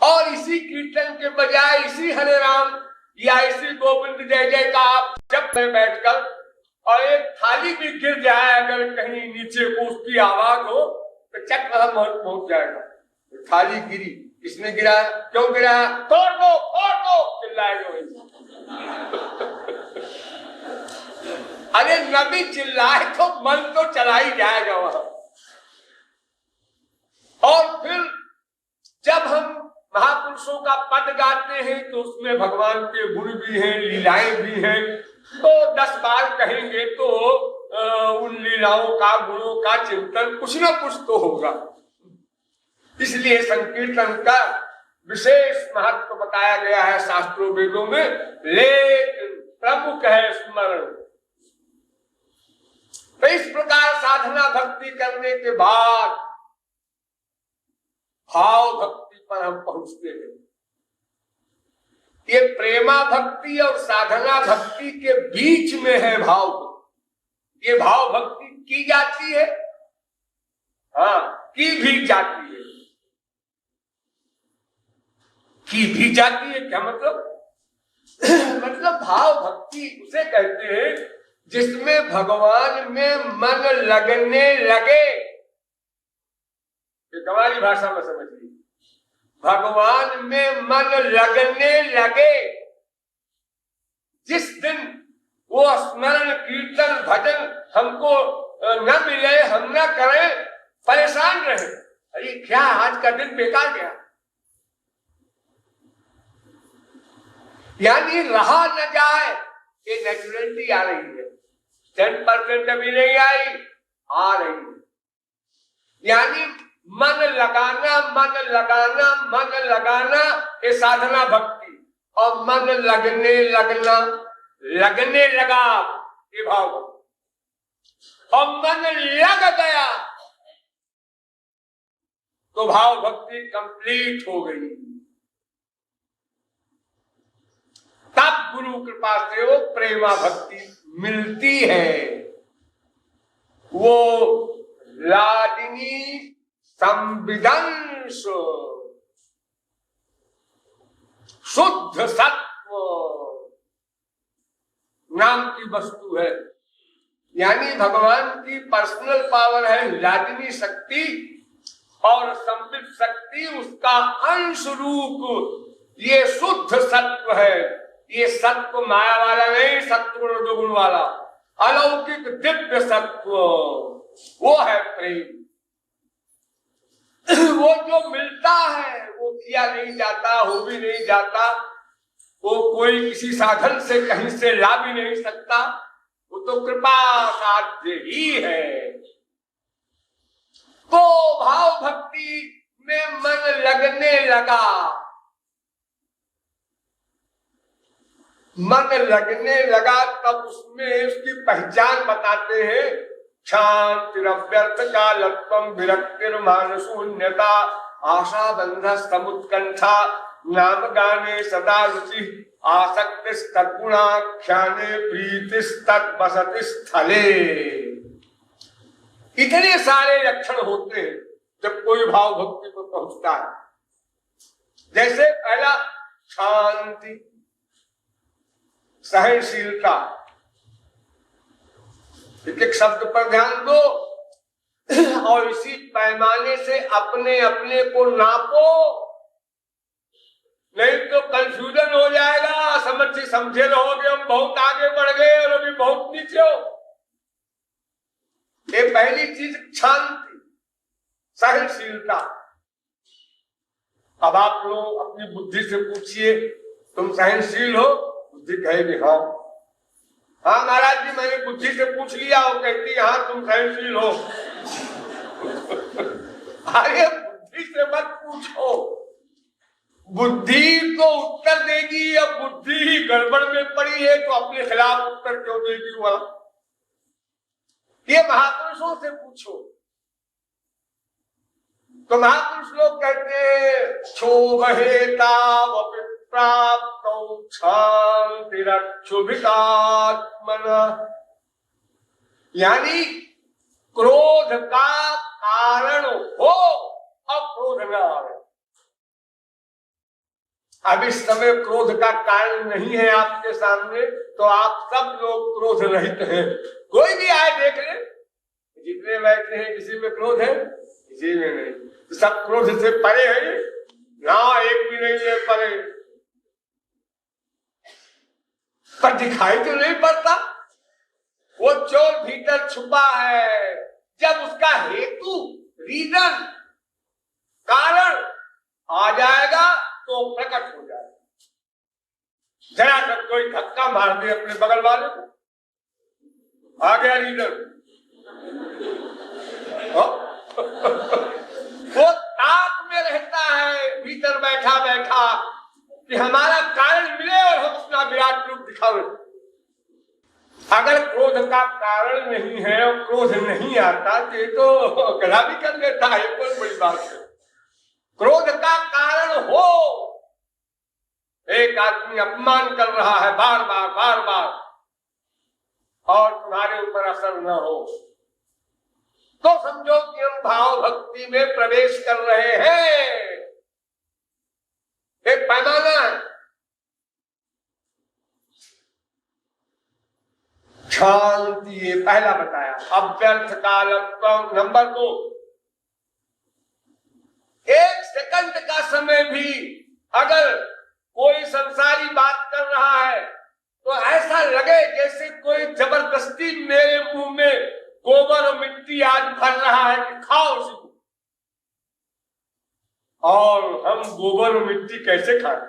A: और इसी कीर्तन के बजाय इसी हरे राम या इसी गोविंद जय जय का आप जब बैठकर और एक थाली भी गिर जाए अगर कहीं नीचे को उसकी आवाज हो तो चट पहुंच जाएगा। थाली गिरी, किसने गिरा, क्यों गिरा, तोड़ दो चिल्लाएगा। अरे नबी चिल्लाए तो मन तो चला ही जाएगा वहां। और फिर जब हम महापुरुषों का पद गाते हैं तो उसमें भगवान के गुण भी हैं, लीलाएं भी हैं, तो 10 बार कहेंगे तो उन लीलाओं का, गुणों का चिंतन कुछ न कुछ तो होगा। इसलिए संकीर्तन का विशेष महत्व बताया गया है शास्त्रों वेदों में, लेकिन प्रमुख है स्मरण। तो इस प्रकार साधना भक्ति करने के बाद भाव भक्ति पर हम पहुंचते हैं। ये प्रेमा भक्ति और साधना भक्ति के बीच में है भाव भक्ति। ये भाव भक्ति की जाती है, हाँ, की भी जाती है। की भी जाती है क्या मतलब? मतलब भाव भक्ति उसे कहते हैं जिसमें भगवान में मन लगने लगे। हमारी भाषा में समझिए, भगवान में मन लगने लगे। जिस दिन वो स्मरण कीर्तन भजन हमको न मिले, हम न करें, परेशान रहे, अरे क्या आज का दिन बेकार गया, यानी रहा न जाए, ये नेचुरलिटी आ रही है। 10% अभी नहीं आई, आ रही है। यानी मन लगाना, मन लगाना, मन लगाना, ये साधना भक्ति। और मन लगने लगना, लगने लगा, ये भाव भक्ति। और मन लग गया तो भाव भक्ति कंप्लीट हो गई। तब गुरु कृपा से वो प्रेमा भक्ति मिलती है। वो लाडिनी संविदंश शुद्ध सत्व नाम की वस्तु है। यानी भगवान की पर्सनल पावर है लाडिनी शक्ति, और संविद शक्ति उसका अंश रूप ये शुद्ध सत्व है। ये सत्व माया वाला नहीं, सत्वगुण रजोगुण वाला अलौकिक दिव्य सत्व, वो है प्रेम। वो जो मिलता है वो किया नहीं जाता, हो भी नहीं जाता, वो कोई किसी साधन से कहीं से ला भी नहीं सकता, वो तो कृपा साध्य ही है। तो भाव भक्ति में मन लगने लगा, मन लगने लगा, तब उसमें उसकी पहचान बताते हैं। शांतिरव्यर्थ कालत्वं विरक्तिर्मानशून्यता आशा बंध समुत्कंठा नाम गाने सदा रुचि आसक्तिस्तद्गुणाख्याने प्रीतिस्तद्वसति स्थले। इतने सारे लक्षण होते हैं। जब कोई भाव भक्ति पर पहुंचता है। जैसे पहला शांति, सहनशीलता, एक एक शब्द पर ध्यान दो और इसी पैमाने से अपने अपने को नापो, नहीं तो कंफ्यूजन हो जाएगा। समझे रहोगे हम बहुत आगे बढ़ गए और अभी बहुत नीचे हो। ये पहली चीज शांति, सहनशीलता। अब आप लोग अपनी बुद्धि से पूछिए, तुम सहनशील हो? बुद्धि कहेगी हाँ। हाँ महाराज जी, मैंने बुद्धि से पूछ लिया, वो कहती हाँ तुम सहनशील हो। अरे बुद्धि से मत पूछो, बुद्धि तो उत्तर देगी। अब बुद्धि ही गड़बड़ में पड़ी है तो अपने खिलाफ उत्तर क्यों देगी वह? ये महापुरुषों से पूछो। तो महापुरुष लोग कहते हैं क्षोभहेतावपि प्राप्तौ क्षान्तिरक्षुभितात्मनः, यानी क्रोध का कारण हो अब क्रोध न आवे। अब इस समय क्रोध का कारण नहीं है आपके सामने, तो आप सब लोग क्रोध रहित हैं। कोई भी आए देख ले, जितने बैठे हैं किसी में क्रोध है? किसी में नहीं। तो सब क्रोध से परे है ना, एक भी नहीं है परे। पर दिखाई तो नहीं पड़ता, वो चोर भीतर छुपा है। जब उसका हेतु, रीजन, कारण आ जाएगा तो प्रकट हो जाएगा। जरा जब कोई धक्का मार दे अपने बगल वाले को, आ गया रीजन। वो ताक में रहता है भीतर बैठा बैठा कि हमारा कारण मिले और हम अपना विराट रूप दिखावे। अगर क्रोध का कारण नहीं है और क्रोध नहीं आता तो गला भी कर लेता है, कोई बड़ी बात है। क्रोध का कारण हो, एक आदमी अपमान कर रहा है बार बार और तुम्हारे ऊपर असर न हो, तो समझो कि हम भाव भक्ति में प्रवेश कर रहे हैं। एक पैमाना है। शांति, ये पहला बताया। अव्यर्थ कालत्व नंबर 2, एक सेकंड का समय भी अगर कोई संसारी बात कर रहा है तो ऐसा लगे जैसे कोई जबरदस्ती मेरे मुंह में गोबर और मिट्टी आज भर रहा है कि खाओ उसी को। और हम गोबर और मिट्टी कैसे खाएं?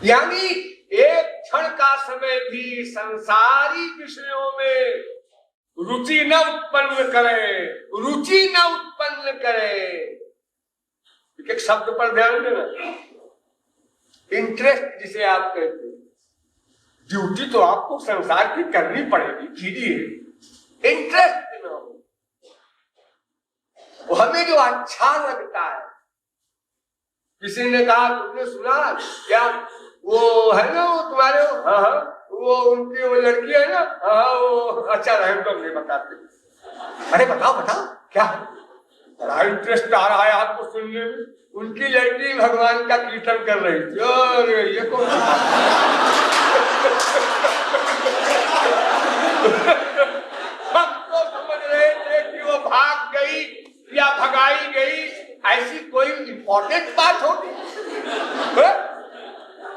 A: यानी एक क्षण का समय भी संसारी विषयों में रुचि न उत्पन्न करे। एक शब्द पर ध्यान देना, इंटरेस्ट जिसे आप कहते हैं। ड्यूटी तो आपको संसार की करनी पड़ेगी, कीजिए, इंटरेस्ट न हो। वो हमें जो अच्छा लगता है। किसी ने कहा तुमने सुना क्या, वो है ना वो तुम्हारे, हाँ वो उनकी वो लड़की है ना, हाँ वो, अच्छा रहे तो नहीं बताते। अरे बताओ क्या, बड़ा इंटरेस्ट आ रहा है आपको सुनने में। उनकी लड़की भगवान का कीर्तन कर रही थी। अरे ये कौन हम तो समझ रहे थे कि वो भाग गई या भगाई गई, ऐसी कोई इंपॉर्टेंट बात होगी।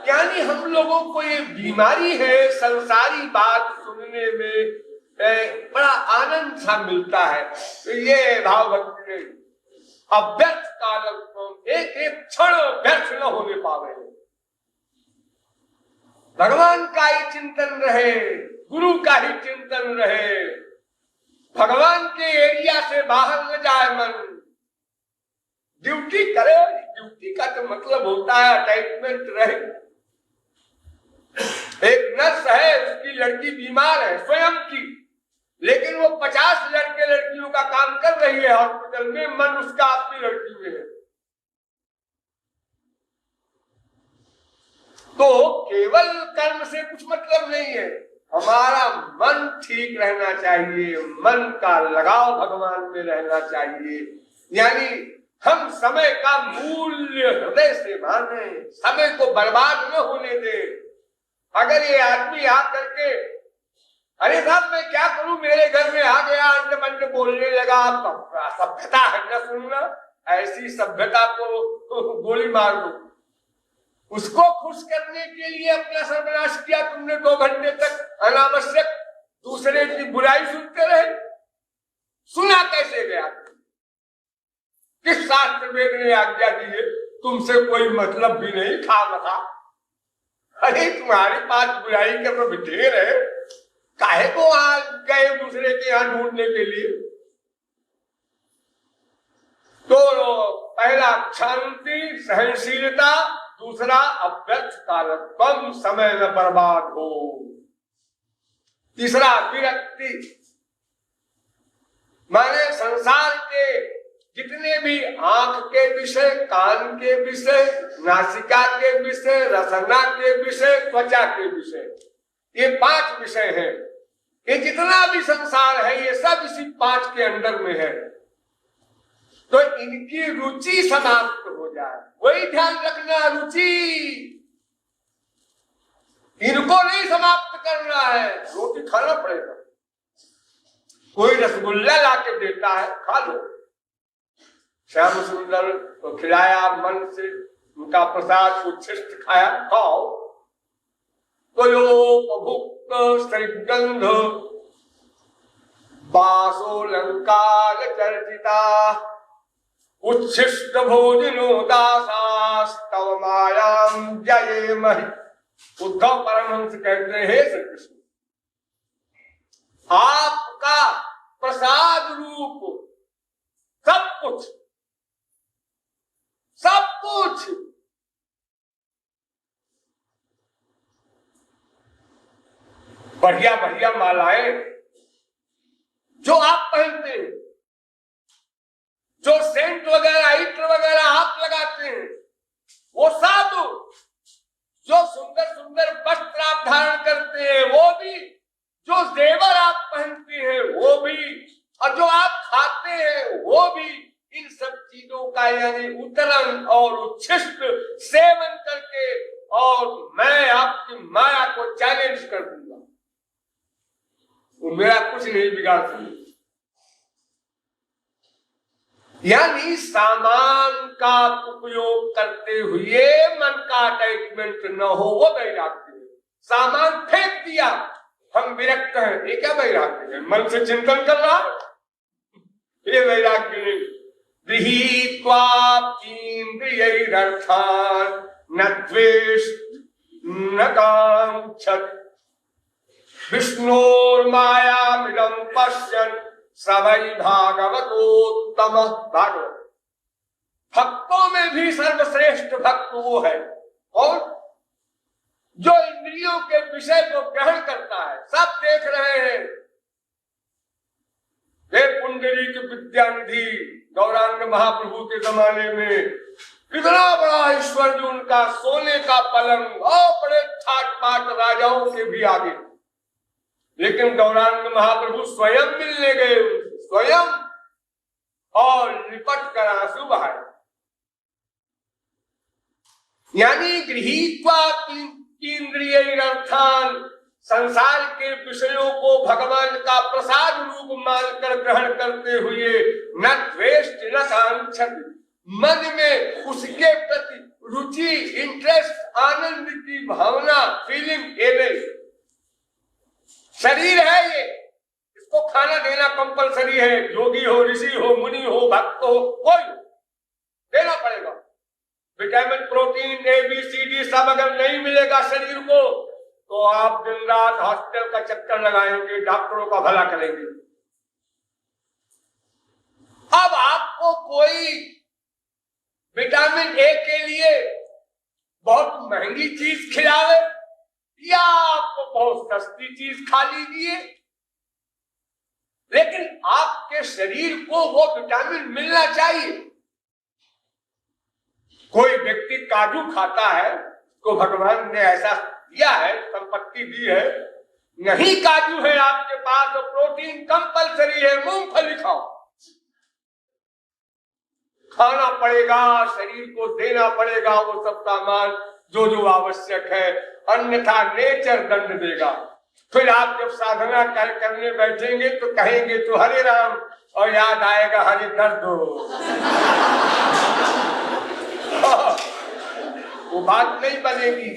A: यानी हम लोगों को ये बीमारी है, संसारी बात सुनने में बड़ा आनंद सा मिलता है। तो ये भाव भक्ति नहीं। अव्यर्थ काल, एक एक क्षण व्यर्थ न होने पावे। भगवान का ही चिंतन रहे, गुरु का ही चिंतन रहे, भगवान के एरिया से बाहर न जाए मन। ड्यूटी करे, ड्यूटी का तो मतलब होता है अटैचमेंट रहे। एक नर्स है, उसकी लड़की बीमार है स्वयं की, लेकिन वो 50 लड़के लड़कियों का काम कर रही है हॉस्पिटल में, मन उसका अपनी लड़की में है। तो केवल कर्म से कुछ मतलब नहीं है। हमारा मन ठीक रहना चाहिए, मन का लगाव भगवान में रहना चाहिए। यानी हम समय का मूल्य हृदय से माने, समय को बर्बाद न होने दें। अगर ये आदमी आ करके अरे साहब मैं क्या करूं, मेरे घर में आ गया, अंट मंट बोलने लगा, सभ्यता है न सुनना, ऐसी सभ्यता को गोली मार दो। उसको खुश करने के लिए अपना सर्वनाश किया तुमने, 2 घंटे तक अनावश्यक दूसरे की बुराई सुनते रहे। सुना कैसे गया? किस शास्त्र वेद ने आज्ञा दी है? तुमसे कोई मतलब भी नहीं, खामखा। अरे तुम्हारे पास बुराई का तो ढेर है, काहे को आ गए दूसरे के यहां ढूंढने के लिए? तो पहला शांति सहनशीलता, दूसरा अव्यर्थ कालत्वम, समय न बर्बाद हो, तीसरा विरक्ति, माने संसार के जितने भी आंख के विषय, कान के विषय, नासिका के विषय, रसना के विषय, त्वचा के विषय, ये 5 विषय हैं। ये जितना भी संसार है ये सब इसी 5 के अंदर में है। तो इनकी रुचि समाप्त हो जाए, वही ध्यान रखना, रुचि। इनको नहीं समाप्त करना है, रोटी खाना पड़ेगा। कोई रसगुल्ला लाके देता है, खा लो। श्याम सुंदर तो खिलाया, मन से उनका प्रसाद उच्छिष्ट खाया, खाओ। भुक्त श्रीगंध बासोलंकार चर्चिता, उच्छिष्ट भोजनो दासास्तव मायाम जयेमहि। उद्धव परमहंस कहते हैं, श्री कृष्ण आपका प्रसाद रूप सब कुछ, सब कुछ बढ़िया बढ़िया मालाएं जो आप पहनते हैं, जो सेंट वगैरह इत्र वगैरह आप लगाते हैं, वो सब, जो सुंदर सुंदर वस्त्र आप धारण करते हैं वो भी, जो जेवर आप पहनते हैं वो भी, और जो आप खाते हैं वो भी, इन सब चीजों का यानी उतरण और उच्छिष्ट सेवन करके, और मैं आपकी माया को चैलेंज कर दूंगा, वो मेरा कुछ नहीं बिगाड़ सकती। यानी सामान का उपयोग करते हुए मन का अटैचमेंट न हो, वो वैराग्य है। सामान फेंक दिया, हम विरक्त हैं, ये क्या वैराग्य है? मन से चिंतन कर रहा, ये वैराग्य नहीं। गृहीत्वा इंद्रियैरर्थान् न द्वेष न कांक्षत, विष्णोर्मायामिदं पश्यन् सवै भागवतोत्तम। भागवत भक्तों में भी सर्वश्रेष्ठ भक्त वो है और जो इंद्रियों के विषय को ग्रहण करता है। सब देख रहे हैं, पुंडरीक विद्यानिधि गौरांग महाप्रभु के जमाने में कितना बड़ा ऐश्वर्य उनका, सोने का पलंग और बड़े ठाट बाट राजाओं के भी आगे, लेकिन गौरांग महाप्रभु स्वयं मिलने गए, स्वयं, और निपट कर आंसू बहाए। यानी गृहीत्वा इंद्रियैरर्थान्, संसार के विषयों को भगवान का प्रसाद रूप मानकर ग्रहण करते हुए, न द्वेष न कांक्षत, मन में उसके प्रति रुचि, इंटरेस्ट, आनंद की भावना, फीलिंग ये नहीं। शरीर है ये, इसको खाना देना कंपलसरी है, योगी हो, ऋषि हो, मुनि हो, भक्त हो, कोई देना पड़ेगा। विटामिन, प्रोटीन, ABCD सब अगर नहीं मिलेगा शरीर को तो आप दिन रात हॉस्पिटल का चक्कर लगाएंगे, डॉक्टरों का भला करेंगे। अब आपको कोई विटामिन A के लिए बहुत महंगी चीज खिलावे या आपको बहुत सस्ती चीज खा लीजिए, लेकिन आपके शरीर को वो विटामिन मिलना चाहिए। कोई व्यक्ति काजू खाता है, तो भगवान ने ऐसा दिया है, संपत्ति दी है, नहीं काजू है आपके पास तो प्रोटीन कंपलसरी है, मूंगफली खाओ। खाना पड़ेगा, शरीर को देना पड़ेगा वो सब सामान जो जो आवश्यक है, अन्यथा नेचर दंड देगा। फिर आप जब साधना करने बैठेंगे तो कहेंगे तो हरे राम, और याद आएगा हरे दर्द वो बात नहीं बनेगी।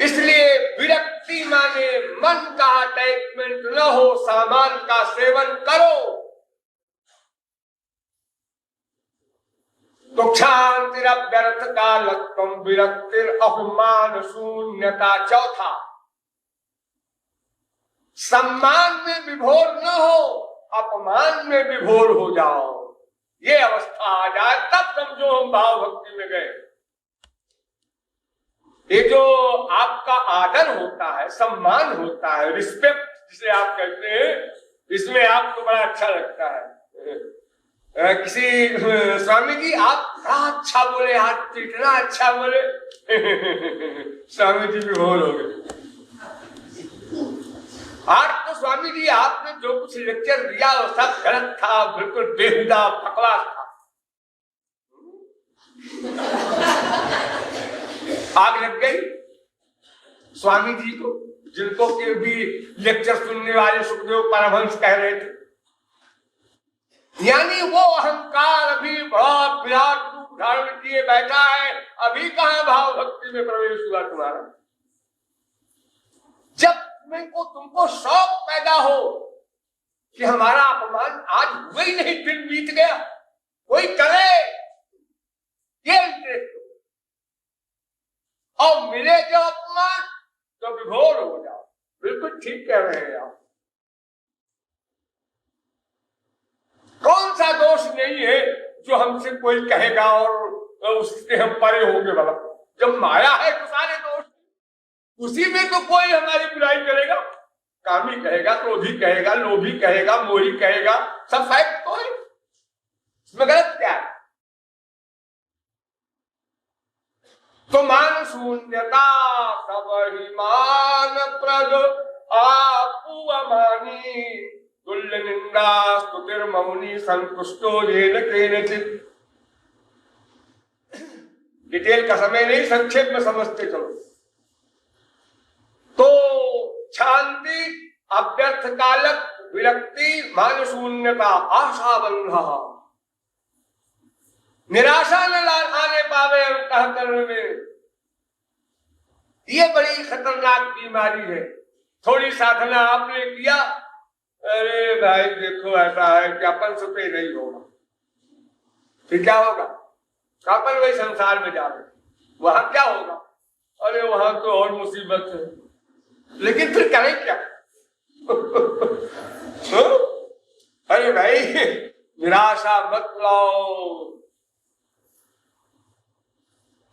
A: इसलिए विरक्ति माने मन का अटैचमेंट न हो, सामान का सेवन करो तो क्षांतिरव्यर्थ कालत्वं विरक्तिर अभिमान शून्यता। चौथा, सम्मान में विभोर न हो, अपमान में विभोर हो जाओ। ये अवस्था आ जाए तब समझो हम भाव भक्ति में गए। ये जो आपका आदर होता है, सम्मान होता है, रिस्पेक्ट जिसे आप कहते हैं, इसमें आपको बड़ा अच्छा लगता है। किसी स्वामी जी आप बड़ा अच्छा बोले, आप इतना अच्छा बोले स्वामी जी भी बोल हो गए। आज तो स्वामी जी आपने जो कुछ लेक्चर दिया वो सब गलत था, बिल्कुल बेहुदा बकवास था। आग लग गई स्वामी जी को, जिनको के भी लेक्चर सुनने वाले सुखदेव परमहंस कह रहे थे। यानी वो अहंकार अभी बड़ा विराट रूप धारण किए बैठा है, अभी कहां भाव भक्ति में प्रवेश हुआ तुम्हारा। जब तुमको शौक पैदा हो कि हमारा अपमान आज हुआ ही नहीं, दिन बीत गया, कोई करे, ये इंटरेस्ट और मिले जो अपमान तो विभोर हो जाओ। बिल्कुल ठीक कह रहे हैं आप। कौन सा दोष नहीं है जो हमसे कोई कहेगा और उससे हम परे होंगे भला। जब माया है तो सारे दोष, उसी में तो कोई हमारी बुराई करेगा। कामी कहेगा, क्रोधी कहेगा, लोभी कहेगा, मोही कहेगा, सब फैक्ट तो है, इसमें गलत क्या है। तो मान शून्यता सब ही मान प्रद आपू अमानी तुल्य निंदा स्तुतिर मौनी संतुष्टो येन केनचित्। डिटेल का समय नहीं, संक्षेप में समझते चलो। तो शांति, अव्यर्थ कालक, विरक्ति, मान शून्यता, आशा बंध, निराशा न आने पावे अंतःकरण में, ये बड़ी खतरनाक बीमारी है। थोड़ी साधना आपने किया, अरे भाई देखो ऐसा है कि अपन से पे नहीं होगा, फिर क्या होगा? अपन वही संसार में जा रहे, वहां क्या होगा? अरे वहां तो और मुसीबत है, लेकिन फिर करें क्या? अरे भाई निराशा मत लाओ।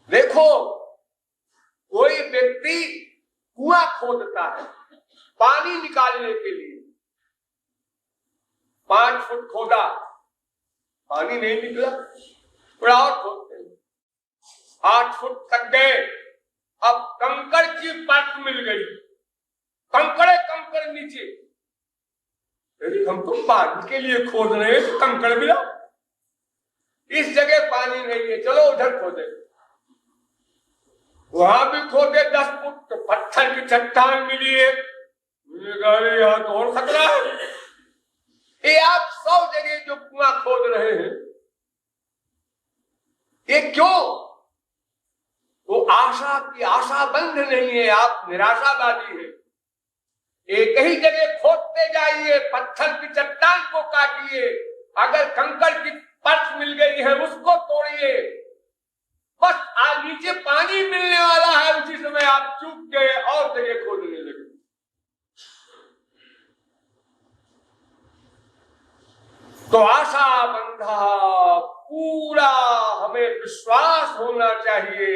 A: देखो कोई व्यक्ति कुआं खोदता है पानी निकालने के लिए, 5 फुट खोदा, पानी नहीं निकला, थोड़ा और खोदते हैं, 8 फुट तक गए, अब कंकड़ की परत मिल गई, कंकड़े कंकड़ नीचे। यदि हम तो पानी के लिए खोद रहे हैं, कंकड़ मिला, इस जगह पानी नहीं है, चलो उधर खोदे। वहां भी खोदे 10 फुट, तो पत्थर की चट्टान मिली है, यहाँ तो और खतरा है। ये आप 100 जगह जो कुआं खोद रहे हैं, ये क्यों? वो आशा की आशा बंध नहीं है, आप निराशावादी है। एक ही जगह खोदते जाइए, पत्थर की चट्टान को काटिए, अगर कंकड़ की परत मिल गई है उसको तोड़िए, बस नीचे पानी मिलने वाला है, उसी समय आप चूक गए और जगह खोदने लगे। तो आशा बंधा पूरा हमें विश्वास होना चाहिए,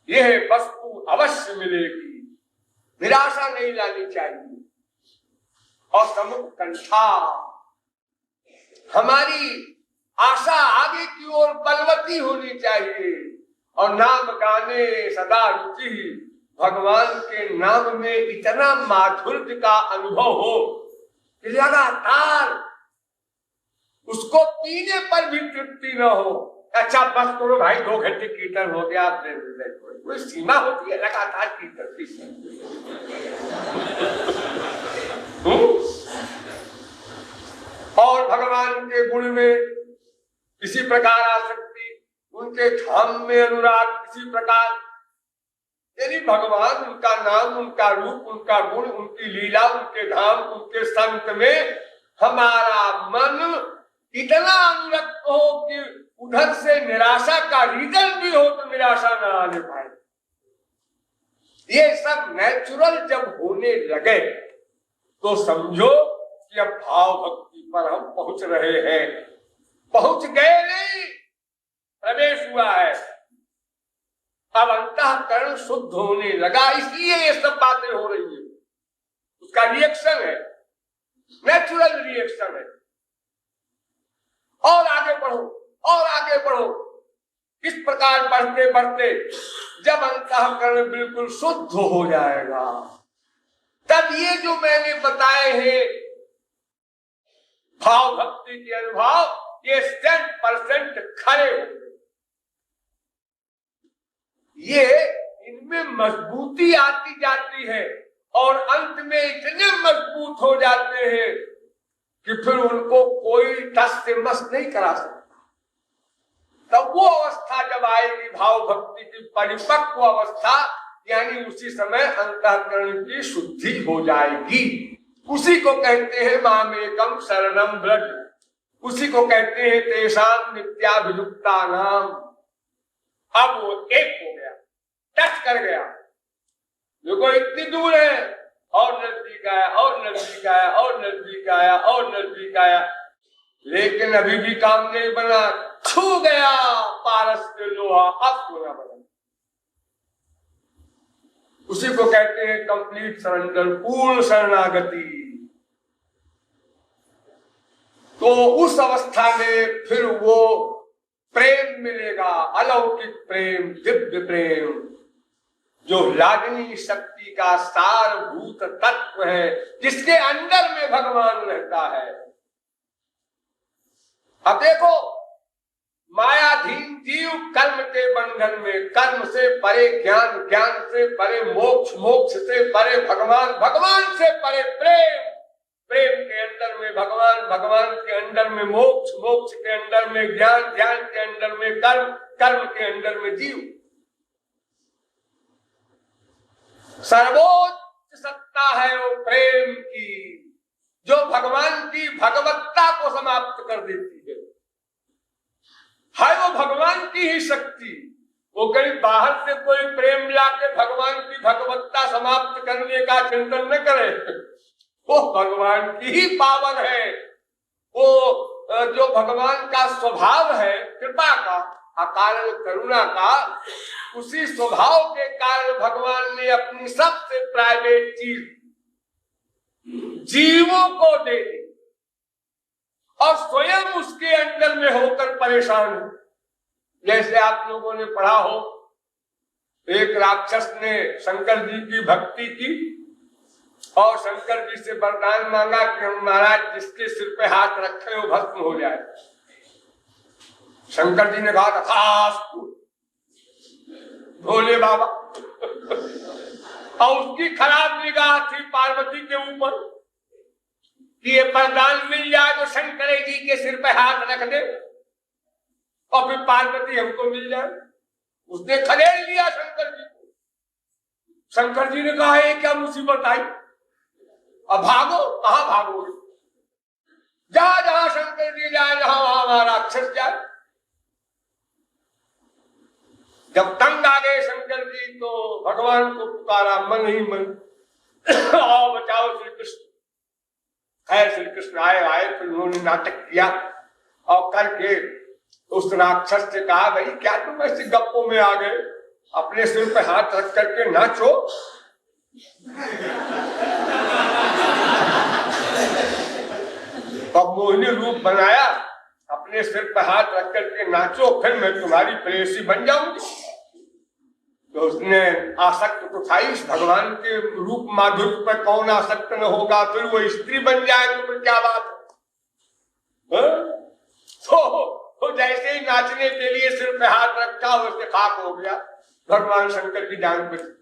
A: यह वस्तु अवश्य मिलेगी, निराशा नहीं लानी चाहिए। और समुख कंठा, हमारी आशा आगे की ओर बलवती होनी चाहिए। और नाम गाने सदा रुचि भगवान के नाम में इतना माधुर्य का अनुभव हो कि लगातार उसको पीने पर भी तृप्ति न हो। अच्छा बस करो भाई, 2 घंटे कीर्तन हो गया, कोई सीमा होती है लगातार कीर्तन की। और भगवान के गुण में किसी प्रकार आसक्ति, उनके धाम में अनुराग किसी प्रकार, यानी भगवान, उनका नाम, उनका रूप, उनका गुण, उनकी लीला, उनके धाम, उनके संत में हमारा मन इतना अनुरक्त हो कि उधर से निराशा का रिजल्ट भी हो तो निराशा न आने पाए। ये सब नेचुरल जब होने लगे तो समझो कि अब भाव भक्ति पर हम पहुंच रहे हैं। पहुंच गए नहीं, प्रवेश हुआ है। अब अंतःकरण शुद्ध होने लगा, इसलिए ये सब बातें हो रही है। उसका रिएक्शन है, नेचुरल रिएक्शन है। और आगे बढ़ो, और आगे बढ़ो। इस प्रकार बढ़ते बढ़ते जब अंतःकरण बिल्कुल शुद्ध हो जाएगा, तब ये जो मैंने बताए हैं भाव भक्ति के अनुभव, ये 100% खरे होंगे। ये इनमें मजबूती आती जाती है और अंत में इतने मजबूत हो जाते हैं कि फिर उनको कोई टस से मस नहीं करा सकता। तब वो अवस्था जब आएगी भाव भक्ति की परिपक्व अवस्था, यानी उसी समय अंतःकरण की शुद्धि हो जाएगी। उसी को कहते हैं मामेकम शरणम व्रज, उसी को कहते हैं तेषां नित्याभियुक्ता नाम। अब वो एक हो गया, टच कर गया। देखो इतनी दूर है और नजदीक आया, और नजदीक आया, और नजदीक आया, और नजदीक आया, लेकिन अभी भी काम नहीं बना। छू गया पारस के लोहा, अब सोना बना। उसी को कहते हैं कंप्लीट सरेंडर, पूर्ण शरणागति। तो उस अवस्था में फिर वो प्रेम मिलेगा, अलौकिक प्रेम, दिव्य प्रेम, जो रागिनी शक्ति का सारभूत तत्व है, जिसके अंदर में भगवान रहता है। अब देखो, मायाधीन जीव कर्म के बंधन में, कर्म से परे ज्ञान, ज्ञान से परे मोक्ष, मोक्ष से परे भगवान, भगवान से परे प्रेम, प्रेम के अंदर में भगवान, भगवान के अंदर में मोक्ष, मोक्ष के अंदर में ज्ञान, ज्ञान के अंदर में कर्म, कर्म के अंदर में जीव। सर्वोच्च सत्ता है वो प्रेम की, जो भगवान की भगवत्ता को समाप्त कर देती है वो भगवान की ही शक्ति। वो कहीं बाहर से कोई प्रेम लाके भगवान की भगवत्ता समाप्त करने का चिंतन न करे, वो भगवान की ही पावर है। वो जो भगवान का स्वभाव है कृपा का, अकारण करुणा का, उसी स्वभाव के कारण भगवान ने अपनी सबसे प्राइवेट चीज जीवों को दे दी और स्वयं उसके अंदर में होकर परेशान है। जैसे आप लोगों ने पढ़ा हो, एक राक्षस ने शंकर जी की भक्ति की और शंकर जी से वरदान मांगा कि महाराज जिसके सिर पे हाथ रखे वो भस्म हो जाए। शंकर जी ने कहा खास भोले बाबा और उसकी खराब निगाह थी पार्वती के ऊपर कि ये वरदान मिल जाए तो शंकर जी के सिर पे हाथ रख दे और फिर पार्वती हमको मिल जाए। उसने खदेड़ लिया शंकर जी को। शंकर जी ने कहा ये क्या मुसीबत आई, अब भागो। कहां भागोगे, जहां जहां शंकर जी जाए जहां वहां राक्षस जाए। जब तंग आ गए शंकर जी तो भगवान को पुकारा मन ही मन, आओ बचाओ श्री कृष्ण। खैर श्री कृष्ण आए, फिर उन्होंने नाटक किया और करके उस राक्षस से कहा भाई क्या तुम ऐसे गप्पों में आ गए, अपने सिर पे हाथ रख करके नाचो। अब मोहिनी रूप बनाया, अपने सिर पे हाथ रख करके नाचो, फिर मैं तुम्हारी प्रेयसी बन जाऊंगी। तो उसने आसक्त तो था ही, भगवान के रूप माधुर्य पर कौन आसक्त न होगा, फिर वो स्त्री बन जाए तो फिर क्या बात है? तो जैसे ही नाचने के लिए सिर पे हाथ रखा वैसे खाक हो गया, भगवान शंकर की जान बची।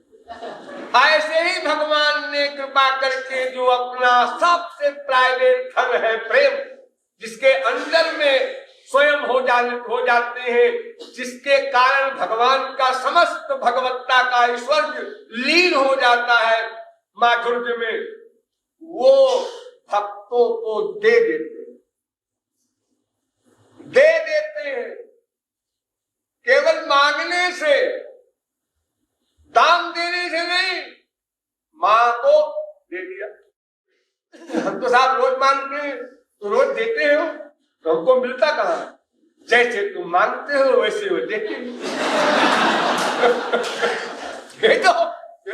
A: ऐसे ही भगवान ने कृपा करके जो अपना सबसे प्राइवेट धन है प्रेम, जिसके अंदर में स्वयं हो जाते हैं, जिसके कारण भगवान का समस्त भगवत्ता का ऐश्वर्य लीन हो जाता है माधुर्य में, वो भक्तों को दे देते हैं केवल मांगने से, दाम देने से नहीं, मां को दे दिया। हम तो साहब रोज मांगते हैं तो रोज देते हो, तो हमको मिलता कहां? जैसे तुम मांगते हो वैसे वो देते ये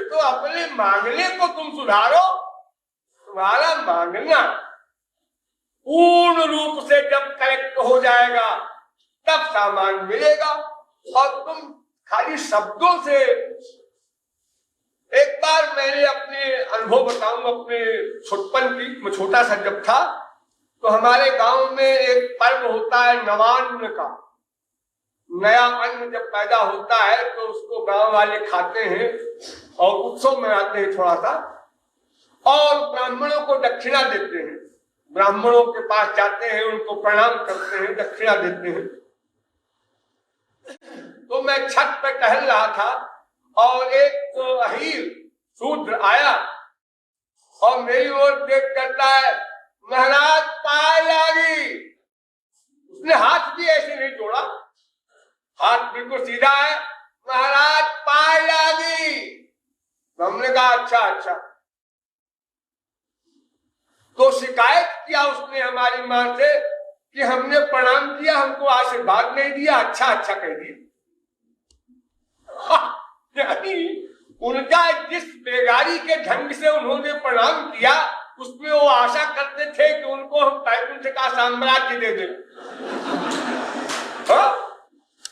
A: तो अपने मांगने को तुम सुधारो। तुम्हारा मांगना पूर्ण रूप से जब करेक्ट हो जाएगा तब सामान मिलेगा, और तुम खाली शब्दों से। एक बार मैंने अपने अनुभव बताऊं, अपने छोटपन की, मैं छोटा सा जब था तो हमारे गांव में एक पर्व होता है नवान्न का। नया अन्न जब पैदा होता है तो उसको गांव वाले खाते हैं और उत्सव मनाते हैं थोड़ा सा, और ब्राह्मणों को दक्षिणा देते हैं। ब्राह्मणों के पास जाते हैं, उनको प्रणाम करते हैं, दक्षिणा देते हैं। तो मैं छत पे टहल रहा था और एक अहीर शूद्र आया और मेरी ओर देख करता है, महाराज पाए लागी। उसने हाथ भी ऐसे नहीं जोड़ा, हाथ बिल्कुल सीधा है, महाराज पाए लागी। हमने कहा अच्छा। तो शिकायत किया उसने हमारी मां से कि हमने प्रणाम किया, हमको आशीर्वाद नहीं दिया, अच्छा कह दिया। उनका जिस बेगारी के ढंग से उन्होंने प्रणाम किया, उसमें वो आशा करते थे कि उनको हम बैकुंठ का साम्राज्य दे दें।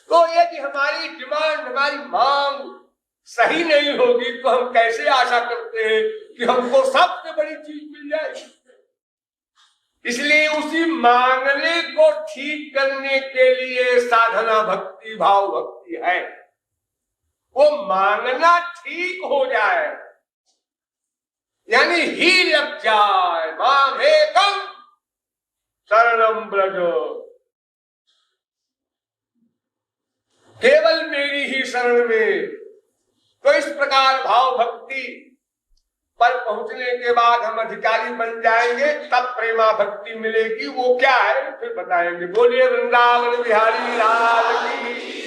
A: तो यदि हमारी डिमांड, हमारी मांग सही नहीं होगी तो हम कैसे आशा करते हैं कि हमको सबसे बड़ी चीज मिल जाए। इसलिए उसी मांगने को ठीक करने के लिए साधना भक्ति, भाव भक्ति है। वो मांगना ठीक हो जाए, यानी ही लग जाए। मामेकं शरणं व्रज, केवल मेरी ही शरण में। तो इस प्रकार भाव भक्ति पर पहुंचने के बाद हम अधिकारी बन जाएंगे, तब प्रेमा भक्ति मिलेगी। वो क्या है फिर बताएंगे। बोलिए वृंदावन बिहारी लाल की।